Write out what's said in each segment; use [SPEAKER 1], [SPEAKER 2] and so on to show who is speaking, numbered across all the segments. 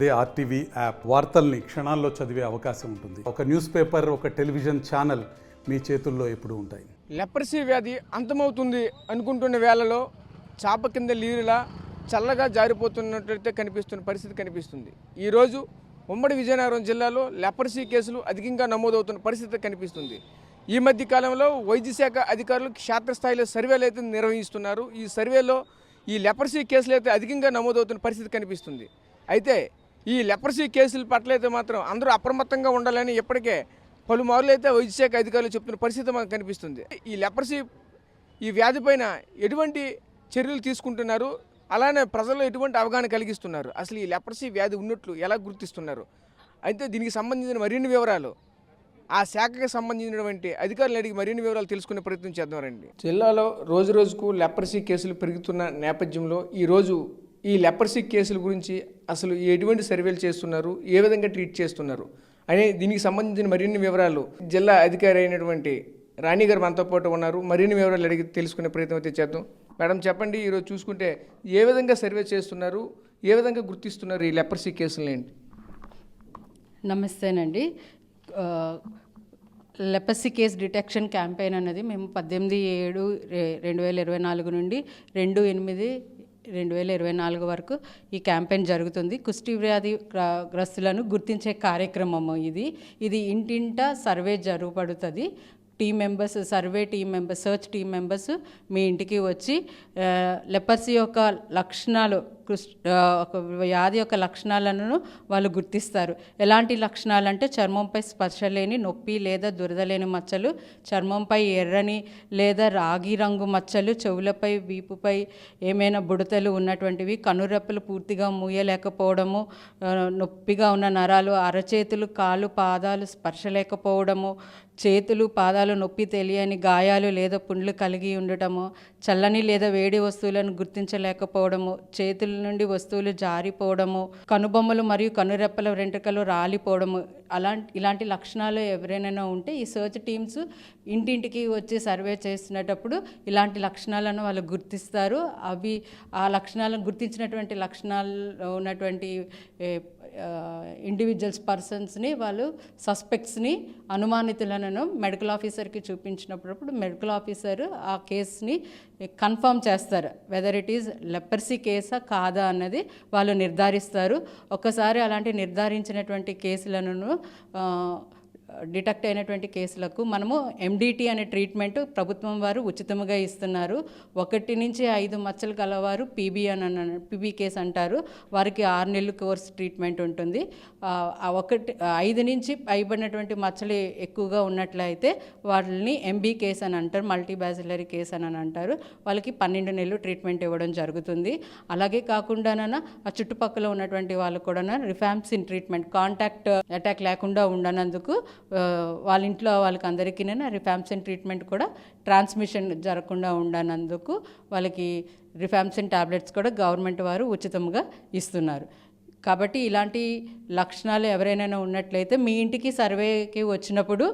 [SPEAKER 1] అదే RTV app వార్తల్ని క్షణాల్లో చదివే అవకాశం ఉంటుంది. ఒక న్యూస్ పేపర్, ఒక టెలివిజన్ ఛానల్ మీ చేతుల్లో ఎప్పుడూ ఉంటాయి.
[SPEAKER 2] లెప్రసీ వ్యాధి అంతమవుతుంది అనుకుంటున్న వేళలో చాప కింద నీరులా చల్లగా జారిపోతున్నట్లయితే కనిపిస్తున్న పరిస్థితి కనిపిస్తుంది. ఈరోజు ఉమ్మడి విజయనగరం జిల్లాలో లెప్రసీ కేసులు అధికంగా నమోదవుతున్న పరిస్థితి కనిపిస్తుంది. ఈ మధ్య కాలంలో వైద్య శాఖ అధికారులు క్షేత్రస్థాయిలో సర్వేలు అయితే నిర్వహిస్తున్నారు. ఈ సర్వేలో ఈ లెప్రసీ కేసులు అయితే అధికంగా నమోదవుతున్న పరిస్థితి కనిపిస్తుంది. అయితే ఈ లెప్రసీ కేసుల పట్ల అయితే మాత్రం అందరూ అప్రమత్తంగా ఉండాలని ఇప్పటికే పలుమార్లు అయితే వైద్య శాఖ అధికారులు చెప్తున్న పరిస్థితి మనకు కనిపిస్తుంది. ఈ లెప్రసీ ఈ వ్యాధి పైన ఎటువంటి చర్యలు తీసుకుంటున్నారు, అలానే ప్రజల్లో ఎటువంటి అవగాహన కలిగిస్తున్నారు, అసలు ఈ లెప్రసీ వ్యాధి ఉన్నట్లు ఎలా గుర్తిస్తున్నారు, అయితే దీనికి సంబంధించిన మరిన్ని వివరాలు ఆ శాఖకు సంబంధించినటువంటి అధికారులు అడిగి మరిన్ని వివరాలు తెలుసుకునే ప్రయత్నం చేద్దాం రండి. జిల్లాలో రోజు రోజుకు లెప్రసీ కేసులు పెరుగుతున్న నేపథ్యంలో ఈరోజు ఈ లెప్రసీ కేసుల గురించి అసలు ఎటువంటి సర్వేలు చేస్తున్నారు, ఏ విధంగా ట్రీట్ చేస్తున్నారు అనే దీనికి సంబంధించిన మరిన్ని వివరాలు జిల్లా అధికారి అయినటువంటి రాణి గారు మనతో పాటు ఉన్నారు. మరిన్ని వివరాలు అడిగి తెలుసుకునే ప్రయత్నం అయితే చేద్దాం. మేడం చెప్పండి, ఈరోజు చూసుకుంటే ఏ విధంగా సర్వే చేస్తున్నారు, ఏ విధంగా గుర్తిస్తున్నారు ఈ లెప్రసీ కేసులు ఏంటి?
[SPEAKER 3] నమస్తేనండి. లెప్రసీ కేస్ డిటెక్షన్ క్యాంపెయిన్ అనేది మేము 18/7/2024 నుండి 2/8/2024 వరకు ఈ క్యాంపెయిన్ జరుగుతుంది. కుష్టి వ్యాధి గ్రస్తులను గుర్తించే కార్యక్రమము ఇది ఇంటింటా సర్వే జరుగుపడుతుంది. Survey team members, search team members మీ ఇంటికి వచ్చి లెప్రసీ యొక్క లక్షణాలు, ఒక వ్యాధి యొక్క లక్షణాలను వాళ్ళు గుర్తిస్తారు. ఎలాంటి లక్షణాలు అంటే చర్మంపై స్పర్శ లేని నొప్పి లేదా దురద లేని మచ్చలు, చర్మంపై ఎర్రని లేదా రాగి రంగు మచ్చలు, చెవులపై వీపుపై ఏమైనా బుడతలు ఉన్నటువంటివి, కనురెప్పలు పూర్తిగా మూయలేకపోవడము, నొప్పిగా ఉన్న నరాలు, అరచేతులు, కాళ్ళు, పాదాలు స్పర్శ లేకపోవడము, చేతులు పాదాలు నొప్పి తెలియని గాయాలు లేదా పుండ్లు కలిగి ఉండటము, చల్లని లేదా వేడి వస్తువులను గుర్తించలేకపోవడము, చేతుల నుండి వస్తువులు జారిపోవడము, కనుబొమ్మలు మరియు కనురెప్పల వెంట్రుకలు రాలిపోవడము, ఇలాంటి లక్షణాలు ఎవరైనా ఉంటే ఈ సర్చ్ టీమ్స్ ఇంటింటికి వచ్చి సర్వే చేస్తున్నప్పుడు ఇలాంటి లక్షణాలను వాళ్ళు గుర్తిస్తారు. ఆ లక్షణాలను గుర్తించినటువంటి లక్షణాలు ఉన్నటువంటి ఇండివిజువల్స్, పర్సన్స్ని, వాళ్ళు సస్పెక్ట్స్ని, అనుమానితులను మెడికల్ ఆఫీసర్కి చూపించినప్పుడు మెడికల్ ఆఫీసర్ ఆ కేసుని కన్ఫర్మ్ చేస్తారు. వెదర్ ఇట్ ఈజ్ లెప్రసీ కేసా కాదా అన్నది వాళ్ళు నిర్ధారిస్తారు. ఒక్కసారి అలాంటి నిర్ధారించినటువంటి కేసులను డిటెక్ట్ అయినటువంటి కేసులకు మనము MDT అనే ట్రీట్మెంట్ ప్రభుత్వం వారు ఉచితంగా ఇస్తున్నారు. 1 నుంచి 5 మచ్చలు కలవారు PB కేసు అంటారు. వారికి 6 నెలలు కోర్స్ ట్రీట్మెంట్ ఉంటుంది. 5 నుంచి పైబడినటువంటి మచ్చలు ఎక్కువగా ఉన్నట్లయితే వాళ్ళని MB కేసు అని అంటారు, మల్టీబ్యాసిలరీ కేసు అని అంటారు. వాళ్ళకి 12 నెలలు ట్రీట్మెంట్ ఇవ్వడం జరుగుతుంది. అలాగే కాకుండా ఆ చుట్టుపక్కల ఉన్నటువంటి వాళ్ళు కూడా రిఫాంప్సిన్ ట్రీట్మెంట్, కాంటాక్ట్ అటాక్ లేకుండా ఉండనందుకు వాళ్ళ ఇంట్లో వాళ్ళకి అందరికీ రిఫాంప్సిన్ ట్రీట్మెంట్ కూడా ట్రాన్స్మిషన్ జరగకుండా ఉండనందుకు వాళ్ళకి రిఫాంప్సిన్ టాబ్లెట్స్ కూడా గవర్నమెంట్ వారు ఉచితంగా ఇస్తున్నారు. కాబట్టి ఇలాంటి లక్షణాలు ఎవరైనా ఉన్నట్లయితే మీ ఇంటికి సర్వేకి వచ్చినప్పుడు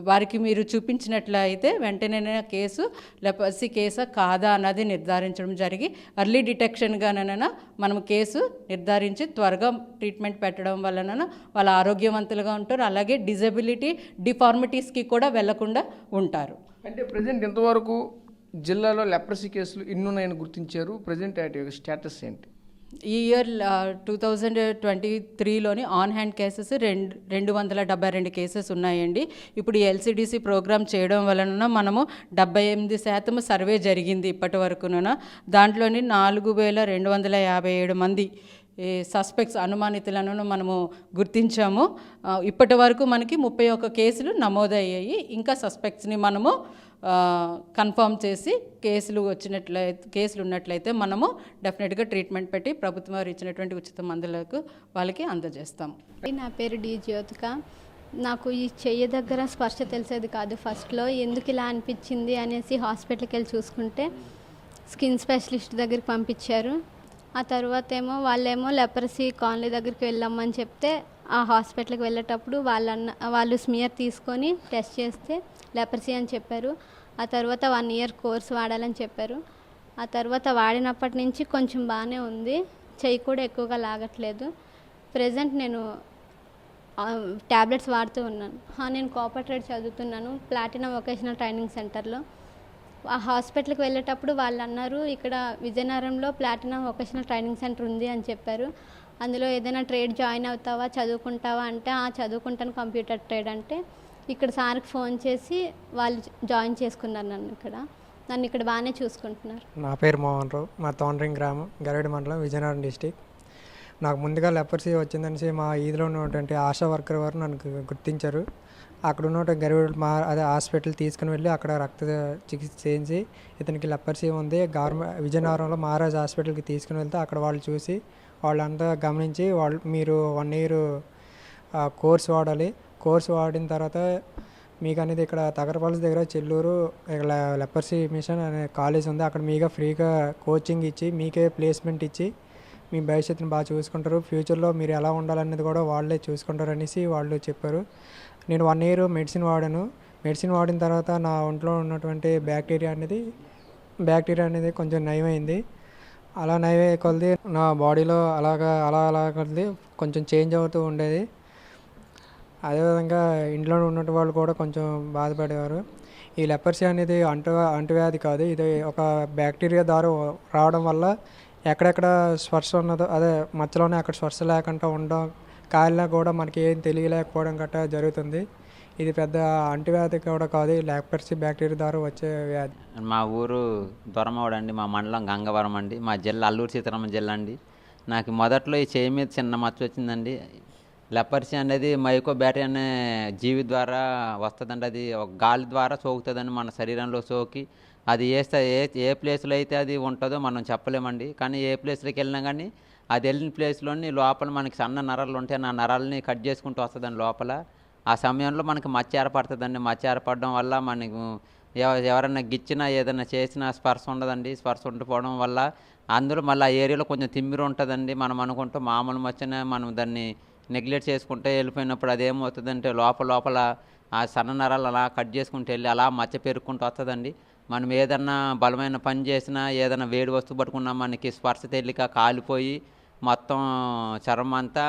[SPEAKER 3] వారికి మీరు చూపించినట్లయితే వెంటనే కేసు లెప్రసీ కేసా కాదా అన్నది నిర్ధారించడం జరిగి ఎర్లీ డిటెక్షన్గానైనా మనం కేసు నిర్ధారించి త్వరగా ట్రీట్మెంట్ పెట్టడం వలన వాళ్ళ ఆరోగ్యవంతులుగా ఉంటారు. అలాగే డిఫార్మిటీస్కి కూడా వెళ్లకుండా ఉంటారు.
[SPEAKER 2] అంటే ప్రజెంట్ ఇంతవరకు జిల్లాలో లెప్రసీ కేసులు ఎన్నున్నాయని గుర్తించారు. ప్రజెంట్ స్టేటస్ ఏంటి?
[SPEAKER 3] ఈ ఇయర్ 2023లోని ఆన్ హ్యాండ్ కేసెస్ 272 కేసెస్ ఉన్నాయండి. ఇప్పుడు ఈ LCDC ప్రోగ్రామ్ చేయడం వలన మనము 78% సర్వే జరిగింది ఇప్పటి వరకున. దాంట్లోని 4257 మంది సస్పెక్ట్స్, అనుమానితులను మనము గుర్తించాము. ఇప్పటి వరకు మనకి 31 కేసులు నమోదయ్యాయి. ఇంకా సస్పెక్ట్స్ని మనము కన్ఫర్మ్ చేసి కేసులు ఉన్నట్లయితే మనము డెఫినెట్గా ట్రీట్మెంట్ పెట్టి ప్రభుత్వం వారు ఇచ్చినటువంటి ఉచిత మందులకు వాళ్ళకి అందజేస్తాం.
[SPEAKER 4] నా పేరు డి జ్యోతిక. నాకు ఈ చెయ్యి దగ్గర స్పర్శ తెలిసేది కాదు. ఫస్ట్లో ఎందుకు ఇలా అనిపించింది అనేసి హాస్పిటల్కి వెళ్ళి చూసుకుంటే స్కిన్ స్పెషలిస్ట్ దగ్గరికి పంపించారు. ఆ తర్వాత వాళ్ళేమో లెప్రసీ కాలనీ దగ్గరికి వెళ్ళామని చెప్తే ఆ హాస్పిటల్కి వెళ్ళేటప్పుడు వాళ్ళు స్మియర్ తీసుకొని టెస్ట్ చేస్తే లెప్రసీ అని చెప్పారు. ఆ తర్వాత 1 year కోర్స్ వాడాలని చెప్పారు. ఆ తర్వాత వాడినప్పటి నుంచి కొంచెం బాగానే ఉంది. చెయ్యి కూడా ఎక్కువగా లాగట్లేదు. ప్రెజెంట్ నేను ట్యాబ్లెట్స్ వాడుతూ ఉన్నాను. నేను కోఆపరేటివ్ చదువుతున్నాను ప్లాటినం వొకేషనల్ ట్రైనింగ్ సెంటర్లో. ఆ హాస్పిటల్కి వెళ్ళేటప్పుడు వాళ్ళు అన్నారు, ఇక్కడ విజయనగరంలో ప్లాటినం వొకేషనల్ ట్రైనింగ్ సెంటర్ ఉంది అని చెప్పారు. అందులో ఏదైనా ట్రేడ్ జాయిన్ అవుతావా, చదువుకుంటావా అంటే చదువుకుంటాను కంప్యూటర్ ట్రేడ్ అంటే, ఇక్కడ సార్కి ఫోన్ చేసి వాళ్ళు జాయిన్ చేసుకున్నారు నన్ను ఇక్కడ బాగానే చూసుకుంటున్నారు.
[SPEAKER 5] నా పేరు మోహన్ రావు, మా తోండ్రింగ్ గ్రామం, గరవేడి మండలం, విజయనగరం డిస్టిక్. నాకు ముందుగా లెపర్సీ వచ్చిందనేసి మా ఈదిలో ఉన్నటువంటి ఆశా వర్కర్ వారు నన్ను గుర్తించారు. అక్కడ ఉన్న గరవేడి అదే హాస్పిటల్ తీసుకుని వెళ్ళి అక్కడ రక్త చికిత్స చేయించి ఇతనికి లెపర్సీ ఉంది విజయనగరంలో మహారాజ్ హాస్పిటల్కి తీసుకుని వెళ్తే అక్కడ వాళ్ళు చూసి వాళ్ళంతా గమనించి మీరు 1 ఇయర్ కోర్స్ వాడాలి, కోర్స్ వాడిన తర్వాత మీకు అనేది ఇక్కడ తగరపాలెం దగ్గర చెల్లూరు లెపర్సీ మిషన్ అనే కాలేజ్ ఉంది, అక్కడ మీగా ఫ్రీగా కోచింగ్ ఇచ్చి మీకే ప్లేస్మెంట్ ఇచ్చి మీ భవిష్యత్తుని బాగా చూసుకుంటారు, ఫ్యూచర్లో మీరు ఎలా ఉండాలనేది కూడా వాళ్ళే చూసుకుంటారు అనేసి వాళ్ళు చెప్పారు. నేను 1 ఇయర్ మెడిసిన్ వాడాను. మెడిసిన్ వాడిన తర్వాత నా ఒంట్లో ఉన్నటువంటి బ్యాక్టీరియా అనేది కొంచెం నయమైంది. అలా నయమయ్యే కొలది నా బాడీలో అలా కొలది కొంచెం చేంజ్ అవుతూ ఉండేది. అదేవిధంగా ఇంట్లో ఉన్నటువంటి వాళ్ళు కూడా కొంచెం బాధపడేవారు. ఈ లెపర్సీ అనేది అంటువ్యాధి కాదు, ఇది ఒక బ్యాక్టీరియా ద్వారా రావడం వల్ల ఎక్కడెక్కడ స్పర్శ ఉన్నదో అదే మచ్చలోనే అక్కడ స్పర్శ లేకుండా ఉండడం, కాలినా కూడా మనకి ఏం తెలియలేకపోవడం గట్రా జరుగుతుంది. ఇది పెద్ద అంటువ్యాధి కూడా కాదు, లెపర్సీ బ్యాక్టీరియా ద్వారా వచ్చే వ్యాధి.
[SPEAKER 6] మా ఊరు దొరమౌడ్ అండి, మా మండలం గంగవరం అండి, మా జిల్లా అల్లూరు సీతారామన్ జిల్లా అండి. నాకు మొదట్లో ఈ చేయి మీద చిన్న మచ్చ వచ్చిందండి. లెపర్సీ అనేది మైకోబ్యాక్టీరియా అనే జీవి ద్వారా వస్తుందండి. అది ఒక గాలి ద్వారా సోకుతుందండి మన శరీరంలో సోకి. అది ఏ ప్లేస్లో అయితే అది ఉంటుందో మనం చెప్పలేమండి. కానీ ఏ ప్లేస్లోకి వెళ్ళినా కానీ అది వెళ్ళిన ప్లేస్లోని లోపల మనకి సన్న నరాలు ఉంటాయి, ఆ నరాలని కట్ చేసుకుంటూ వస్తుందండి లోపల. ఆ సమయంలో మనకి మచ్చ ఏర్పడుతుందండి. మచ్చ ఏర్పడడం వల్ల మనకు ఎవరైనా గిచ్చినా ఏదైనా చేసినా స్పర్శ ఉండదండి. స్పర్శ ఉండిపోవడం వల్ల అందులో మళ్ళీ ఆ ఏరియాలో కొంచెం తిమ్మిరి ఉంటుందండి. మనం అనుకుంటూ మామూలు మచ్చనే మనం దాన్ని నెగ్లెక్ట్ చేసుకుంటే వెళ్ళిపోయినప్పుడు అదేమవుతుందంటే లోపల ఆ సన్న నరాలు అలా కట్ చేసుకుంటూ వెళ్ళి అలా మచ్చ పెరుక్కుంటూ వస్తుందండి. మనం ఏదన్నా బలమైన పని చేసినా ఏదైనా వేడి వస్తువు పట్టుకున్నా మనకి స్పర్శ తేలిక కాలిపోయి మొత్తం చర్మం అంతా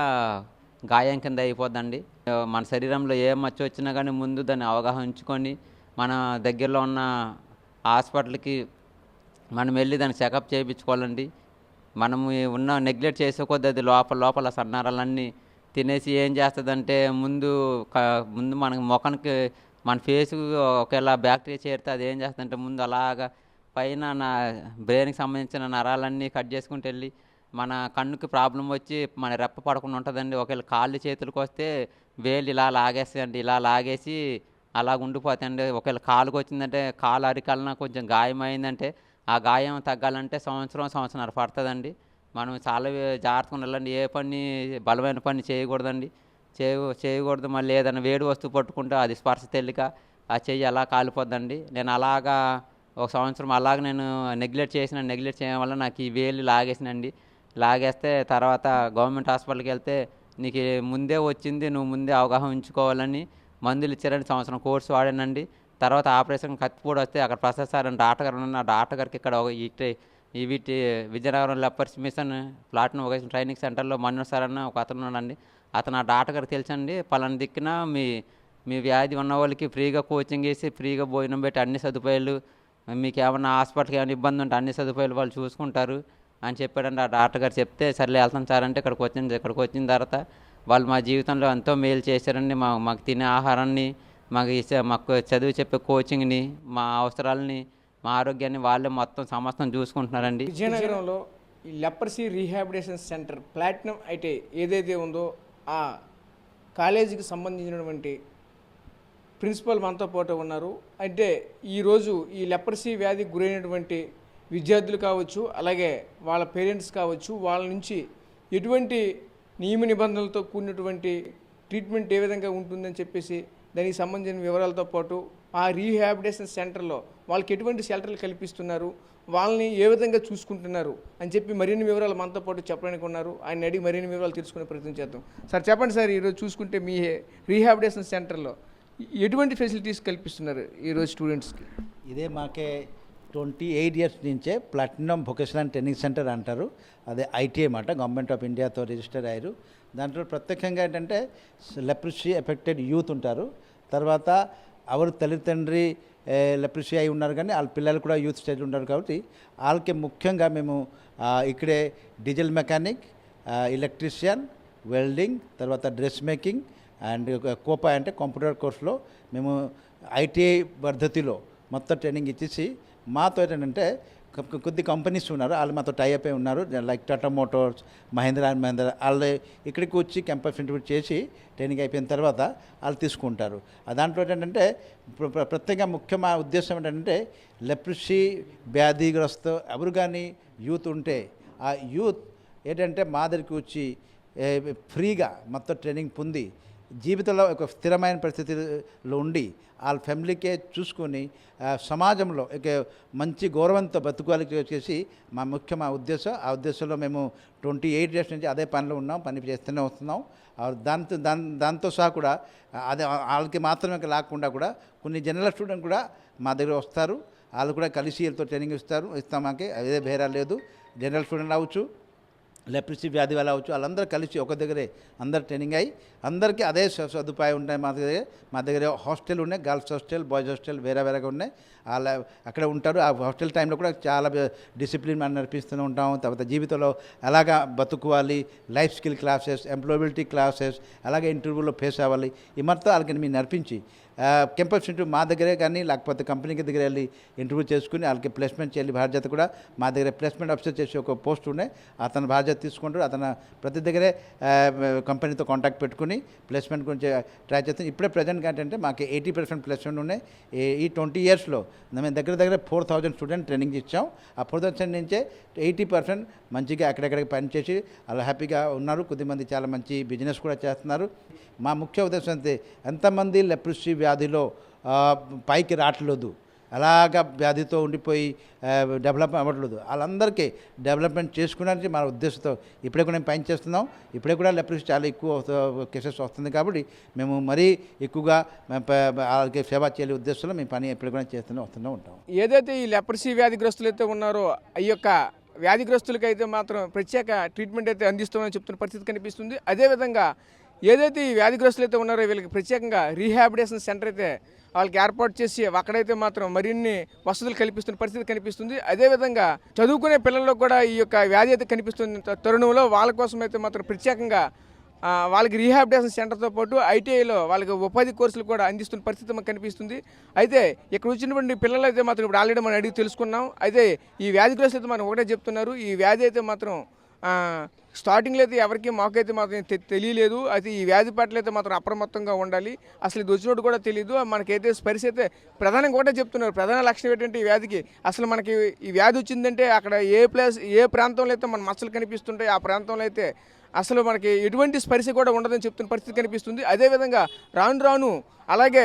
[SPEAKER 6] గాయం కింద అయిపోద్దండి. మన శరీరంలో ఏ మచ్చ వచ్చినా కానీ ముందు దాన్ని అవగాహన ఉంచుకొని మన దగ్గరలో ఉన్న హాస్పిటల్కి మనం వెళ్ళి దాన్ని చెకప్ చేయించుకోవాలండి. మనము నెగ్లెక్ట్ చేసే కొద్దీ అది లోపల సన్నారాలన్నీ తినేసి ఏం చేస్తుందంటే ముందు మనకి ముఖానికి మన ఫేసు ఒకవేళ బ్యాక్టీరియా చేరితే అది ఏం చేస్తుందంటే ముందు అలాగా పైన నా బ్రెయిన్కి సంబంధించిన నరాలన్నీ కట్ చేసుకుంటూ వెళ్ళి మన కన్నుకి ప్రాబ్లం వచ్చి మన రెప్ప పడకుండా ఉంటుందండి. ఒకవేళ కాళ్ళు చేతులకు వస్తే వేలు ఇలా లాగేస్తాయండి, ఇలా లాగేసి అలాగ ఉండిపోతాయండి. ఒకవేళ కాలుకి వచ్చిందంటే కాలు అరికాలన కొంచెం గాయం అయిందంటే ఆ గాయం తగ్గాలంటే సంవత్సరం పడుతుందండి. మనం చాలా జాగ్రత్తగా ఉండాలండి. ఏ పని బలమైన పని చేయకూడదండి, చేయకూడదు. మళ్ళీ ఏదైనా వేడి వస్తువు పట్టుకుంటే అది స్పర్శ తెలియక ఆ చెయ్యి అలా కాలిపోద్దండి. నేను అలాగా ఒక సంవత్సరం అలాగ నేను నెగ్లెక్ట్ చేయడం వల్ల నాకు ఈ వేలు లాగేసినండి. లాగేస్తే తర్వాత గవర్నమెంట్ హాస్పిటల్కి వెళ్తే నీకు ముందే వచ్చింది, నువ్వు ముందే అవగాహన ఉంచుకోవాలని మందులు ఇచ్చారని సంవత్సరం కోర్సు వాడానండి. తర్వాత ఆపరేషన్ కత్తిపూడి వస్తే అక్కడ ప్రసాద్ సార్ అని డాక్టర్ గారు ఉన్నారు. ఆ డాక్టర్ గారికి ఇక్కడ వీటి Vizianagaram leprosy mission platinum vocational training సెంటర్లో మనోజ్ సార్ అన్న ఒక అతను ఉన్నాడండి. అతను ఆ డాక్టర్ గారికి తెలుసండి, పలానా దిక్కున మీ వ్యాధి ఉన్న వాళ్ళకి ఫ్రీగా కోచింగ్ వేసి ఫ్రీగా భోజనం పెట్టి అన్ని సదుపాయాలు, మీకు ఏమన్నా హాస్పిటల్కి ఏమైనా ఇబ్బంది ఉంటే అన్ని సదుపాయాలు వాళ్ళు చూసుకుంటారు అని చెప్పాడండి. ఆ డాక్టర్ గారు చెప్తే సర్లే వెళ్తాం సార్ అంటే ఇక్కడికి వచ్చిన తర్వాత వాళ్ళు మా జీవితంలో ఎంతో మేలు చేశారండి. మాకు తినే ఆహారాన్ని, మాకు చదువు చెప్పే కోచింగ్ని, మా అవసరాలని, మా ఆరోగ్యాన్ని వాళ్ళే మొత్తం సమస్తం చూసుకుంటున్నారండి.
[SPEAKER 2] విజయనగరంలో ఈ లెపర్సీ రీహాబిలిటేషన్ సెంటర్ ప్లాటినం అయితే ఏదైతే ఉందో ఆ కాలేజీకి సంబంధించినటువంటి ప్రిన్సిపల్ మనతో పాటు ఉన్నారు. అంటే ఈరోజు ఈ లెపర్సీ వ్యాధికి గురైనటువంటి విద్యార్థులు కావచ్చు, అలాగే వాళ్ళ పేరెంట్స్ కావచ్చు, వాళ్ళ నుంచి ఎటువంటి నియమ నిబంధనలతో కూడినటువంటి ట్రీట్మెంట్ ఏ విధంగా ఉంటుందని చెప్పేసి దానికి సంబంధించిన వివరాలతో పాటు ఆ రీహాబిలిటేషన్ సెంటర్లో వాళ్ళకి ఎటువంటి షెల్టర్లు కల్పిస్తున్నారు, వాళ్ళని ఏ విధంగా చూసుకుంటున్నారు అని చెప్పి మరిన్ని వివరాలు మనతో పాటు చెప్పడానికి ఉన్నారు. ఆయన అడిగి మరిన్ని వివరాలు తెలుసుకునే ప్రయత్నం చేద్దాం. సార్ చెప్పండి సార్, ఈరోజు చూసుకుంటే మీ రీహాబిలిటేషన్ సెంటర్లో ఎటువంటి ఫెసిలిటీస్ కల్పిస్తున్నారు ఈరోజు స్టూడెంట్స్కి?
[SPEAKER 7] ఇదే మాకే 28 ఇయర్స్ నుంచే ప్లాటినం వొకేషనల్ ట్రైనింగ్ సెంటర్ అంటారు. అదే ఐటీఐ మాట, గవర్నమెంట్ ఆఫ్ ఇండియాతో రిజిస్టర్ అయ్యారు. దాంట్లో ప్రత్యేకంగా ఏంటంటే లెప్రసీ ఎఫెక్టెడ్ యూత్ ఉంటారు. తర్వాత ఎవరు తల్లిదండ్రి లెప్రసీ అయి ఉన్నారు కానీ వాళ్ళ పిల్లలు కూడా యూత్ స్టేజ్ ఉంటారు. కాబట్టి వాళ్ళకి ముఖ్యంగా మేము ఇక్కడే డీజిల్ మెకానిక్, ఎలక్ట్రీషియన్, వెల్డింగ్, తర్వాత డ్రెస్ మేకింగ్ అండ్ కోపా అంటే కంప్యూటర్ కోర్సులో మేము ఐటీఐ పద్ధతిలో మొత్తం ట్రైనింగ్ ఇచ్చేసి మాతో ఏంటంటే కొద్ది కంపెనీస్ ఉన్నారు, వాళ్ళు మాతో టైఅప్ అయి ఉన్నారు. Like Tata motors, Mahindra and Mahindra. వాళ్ళు ఇక్కడికి వచ్చి క్యాంపస్ ఇంటర్వ్యూ చేసి ట్రైనింగ్ అయిపోయిన తర్వాత వాళ్ళు తీసుకుంటారు. దాంట్లో ఏంటంటే ప్రత్యేకంగా ముఖ్యమైన ఉద్దేశం ఏంటంటే లెప్రసీ వ్యాధిగ్రస్త ఎవరు కానీ యూత్ ఉంటే ఆ యూత్ ఏంటంటే మా దగ్గరికి వచ్చి ఫ్రీగా మొత్తం ట్రైనింగ్ పొంది జీవితంలో ఒక స్థిరమైన పరిస్థితిలో ఉండి వాళ్ళ ఫ్యామిలీకే చూసుకొని సమాజంలో ఇక మంచి గౌరవంతో బతుకోవాలి చేసి మా ఉద్దేశం. ఆ ఉద్దేశంలో మేము 28 ఇయర్స్ నుంచి అదే పనిలో ఉన్నాం, పని చేస్తూనే వస్తున్నాం. దాంతో సహా కూడా అదే వాళ్ళకి మాత్రమే లేకుండా కూడా కొన్ని జనరల్ స్టూడెంట్ కూడా మా దగ్గర వస్తారు. వాళ్ళు కూడా కలిసి వీళ్ళతో ట్రైనింగ్ ఇస్తాం. మాకే అదే భేరా లేదు. జనరల్ స్టూడెంట్ అవ్వచ్చు, లెప్రసీ వ్యాధి వల్ల అవచ్చు, వాళ్ళందరూ కలిసి ఒక దగ్గరే అందరు ట్రైనింగ్ అయ్యి అందరికీ అదే సదుపాయం ఉంటాయి. మా దగ్గర హాస్టల్ ఉన్నాయి, గర్ల్స్ హాస్టల్, బాయ్స్ హాస్టల్ వేరేగా ఉన్నాయి. అలా అక్కడ ఉంటారు. ఆ హాస్టల్ టైంలో కూడా చాలా డిసిప్లిన్ మనం నేర్పిస్తూనే ఉంటాం. తర్వాత జీవితంలో ఎలాగా బతుకోవాలి, life skill classes, employability classes, అలాగే ఇంటర్వ్యూలో ఫేస్ అవ్వాలి, ఈ మొత్తం వాళ్ళకి మేము నేర్పించి క్యాంపస్ ఇంటర్వ్యూ మా దగ్గరే కానీ లేకపోతే కంపెనీకి దగ్గర వెళ్ళి ఇంటర్వ్యూ చేసుకుని వాళ్ళకి ప్లేస్మెంట్ చేయాలి బాధ్యత కూడా మా దగ్గర ప్లేస్మెంట్ ఆఫీసర్ చేసి ఒక పోస్ట్ ఉన్నాయి. అతను బాధ్యత తీసుకుంటారు. అతను ప్రతి దగ్గరే కంపెనీతో కాంటాక్ట్ పెట్టుకుని ప్లేస్మెంట్ గురించి ట్రై చేస్తాం. ఇప్పుడే ప్రజెంట్గా ఏంటంటే మాకు 80% ప్లేస్మెంట్ ఉన్నాయి. ఈ 20 ఇయర్స్లో మేము దగ్గర 4,000 స్టూడెంట్ ట్రైనింగ్ ఇచ్చాం. ఆ 4,000 నుంచే 80% మంచిగా ఎక్కడెక్కడికి పనిచేసి అలా హ్యాపీగా ఉన్నారు. కొద్దిమంది చాలా మంచి బిజినెస్ కూడా చేస్తున్నారు. మా ముఖ్య ఉద్దేశం అంతే, ఎంతమంది లెప్రసీ వ్యాధిలో పైకి రావట్లేదు, అలాగా వ్యాధితో ఉండిపోయి డెవలప్ అవ్వట్లేదు, వాళ్ళందరికీ డెవలప్మెంట్ చేసుకునేది మన ఉద్దేశంతో ఇప్పుడే కూడా మేము పని చేస్తున్నాం. ఇప్పుడే కూడా లెప్రసీ చాలా ఎక్కువ కేసెస్ వస్తుంది. కాబట్టి మేము మరీ ఎక్కువగా వాళ్ళకి సేవ చేయాలి ఉద్దేశంలో మేము పని ఎప్పుడు కూడా వస్తూనే ఉంటాం.
[SPEAKER 2] ఏదైతే ఈ లెప్రసీ వ్యాధిగ్రస్తులు అయితే ఉన్నారో ఈ యొక్క వ్యాధిగ్రస్తులకి అయితే మాత్రం ప్రత్యేక ట్రీట్మెంట్ అయితే అందిస్తామని చెప్తున్న పరిస్థితి కనిపిస్తుంది. అదేవిధంగా ఏదైతే ఈ వ్యాధిగ్రస్తులు అయితే ఉన్నారో వీళ్ళకి ప్రత్యేకంగా రీహాబిలిటేషన్ సెంటర్ అయితే వాళ్ళకి ఏర్పాటు చేసి అక్కడైతే మాత్రం మరిన్ని వసతులు కల్పిస్తున్న పరిస్థితి కనిపిస్తుంది. అదేవిధంగా చదువుకునే పిల్లల్లో కూడా ఈ యొక్క వ్యాధి అయితే కనిపిస్తున్న తరుణంలో వాళ్ళ కోసం అయితే మాత్రం ప్రత్యేకంగా వాళ్ళకి రీహాబిలిటేషన్ సెంటర్తో పాటు ఐటీఐలో వాళ్ళకి ఉపాధి కోర్సులు కూడా అందిస్తున్న పరిస్థితి మనకు కనిపిస్తుంది. అయితే ఇక్కడ వచ్చినటువంటి పిల్లలు అయితే మాత్రం ఇప్పుడు ఆల్రెడీ మనం అడిగి తెలుసుకున్నాం. అయితే ఈ వ్యాధిగ్రస్తులు అయితే మనం ఒకటే చెప్తున్నారు, ఈ వ్యాధి అయితే మాత్రం స్టార్టింగ్లో అయితే ఎవరికి మాకైతే మాత్రం తెలియలేదు. అయితే ఈ వ్యాధి పట్ల అయితే మాత్రం అప్రమత్తంగా ఉండాలి. అసలు ఇది వచ్చినట్టు కూడా తెలియదు. మనకైతే పరిస్థితి అయితే ప్రధానంగా కూడా చెప్తున్నారు. ప్రధాన లక్ష్యం ఏంటంటే ఈ వ్యాధికి అసలు మనకి ఈ వ్యాధి వచ్చిందంటే అక్కడ ఏ ప్రాంతంలో అయితే మన మచ్చలు కనిపిస్తుంటాయి ఆ ప్రాంతంలో అయితే అసలు మనకి ఎటువంటి స్పర్శ కూడా ఉండదని చెప్తున్న పరిస్థితి కనిపిస్తుంది. అదేవిధంగా రాను అలాగే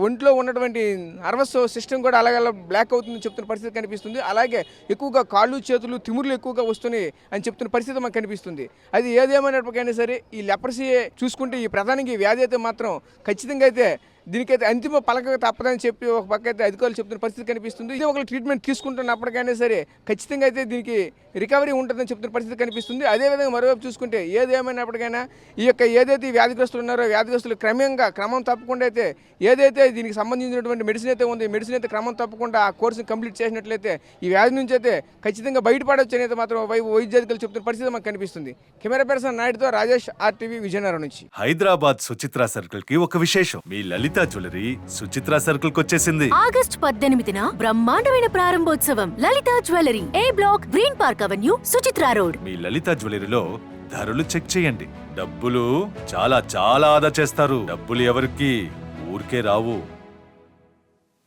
[SPEAKER 2] ఒంట్లో ఉన్నటువంటి నర్వస్ సిస్టమ్ కూడా అలాగే బ్లాక్ అవుతుందని చెప్తున్న పరిస్థితి కనిపిస్తుంది. అలాగే ఎక్కువగా కాళ్ళు చేతులు తిమురులు ఎక్కువగా వస్తున్నాయి అని చెప్తున్న పరిస్థితి మనకు కనిపిస్తుంది. అది ఏదేమైనప్పటికైనా సరే ఈ లెప్రసీ చూసుకుంటే ఈ ప్రధానంగా ఈ వ్యాధి అయితే మాత్రం ఖచ్చితంగా అయితే దీనికైతే అంతిమ పలక తప్పదని చెప్పి ఒక పక్క అయితే అధికారులు చెప్తున్న పరిస్థితి కనిపిస్తుంది. ఇది ఒక ట్రీట్మెంట్ తీసుకుంటున్నప్పటికైనా సరే ఖచ్చితంగా అయితే దీనికి రికవరీ ఉంటుందని చెప్తున్న పరిస్థితి కనిపిస్తుంది. అదేవిధంగా మరోవైపు చూసుకుంటే ఏదేమైనప్పటికైనా ఈ యొక్క ఏదైతే వ్యాధిగ్రస్తులు ఉన్నారో వ్యాధిగ్రస్తులు క్రమం తప్పకుండా అయితే ఏదైతే దీనికి సంబంధించినటువంటి మెడిసిన్ అయితే ఉంది మెడిసిన్ అయితే క్రమం తప్పకుండా ఆ కోర్సుని కంప్లీట్ చేసినట్లయితే ఈ వ్యాధి నుంచి అయితే ఖచ్చితంగా బయటపడవచ్చు అనేది మాత్రం వైద్య అధికారులు చెప్తున్న పరిస్థితి మనకు కనిపిస్తుంది. కెమెరా పర్సన్ నాయుడుతో రాజేష్, RTV విజయనగరం నుంచి.
[SPEAKER 8] హైదరాబాద్ సుచిత్ర సర్కిల్ కి ఒక విశేషం, మీ లలిత జ్యువెలరీ సుచిత్ర సర్కిల్ కి వచ్చేసింది.
[SPEAKER 9] ఆగస్టు 18న బ్రహ్మాండమైన ప్రారంభోత్సవం. Lalitha jewellery, A block, green park avenue, Suchitra road.
[SPEAKER 8] మీ లలిత జ్యువెలరీలో ధరలు చెక్ చేయండి. డబ్బులు చాలా చాలా ఆదా చేస్తారు. డబ్బులు ఎవరికి ఊరికే రావు.